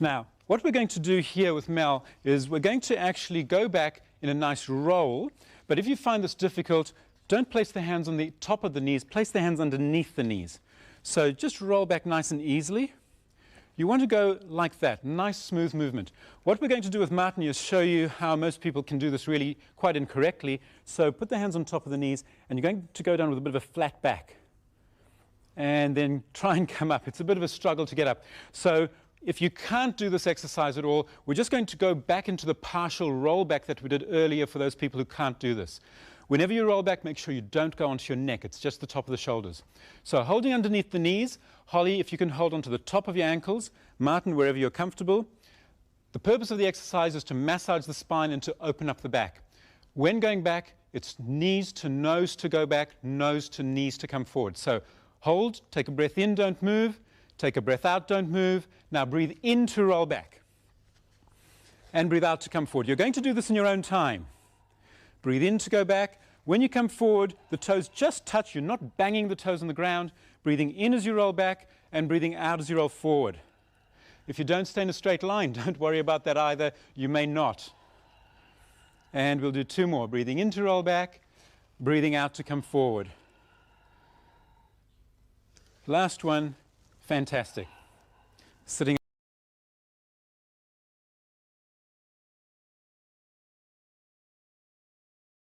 Now, what we're going to do here with Mel is we're going to actually go back in a nice roll. But if you find this difficult, don't place the hands on the top of the knees. Place the hands underneath the knees. So just roll back nice and easily. You want to go like that, nice smooth movement. What we're going to do with Martin is show you how most people can do this really quite incorrectly. So put the hands on top of the knees, and you're going to go down with a bit of a flat back. And then try and come up. It's a bit of a struggle to get up. So if you can't do this exercise at all, we're just going to go back into the partial roll back that we did earlier for those people who can't do this. Whenever you roll back, make sure you don't go onto your neck. It's just the top of the shoulders. So holding underneath the knees. Holly, if you can hold onto the top of your ankles. Martin, wherever you're comfortable. The purpose of the exercise is to massage the spine and to open up the back. When going back, it's knees to nose to go back, nose to knees to come forward. So hold, take a breath in, don't move. Take a breath out, don't move. Now breathe in to roll back. And breathe out to come forward. You're going to do this in your own time. Breathe in to go back. When you come forward, the toes just touch. You're not banging the toes on the ground. Breathing in as you roll back and breathing out as you roll forward. If you don't stay in a straight line, don't worry about that either. You may not. And we'll do two more. Breathing in to roll back, breathing out to come forward. Last one. Fantastic. Sitting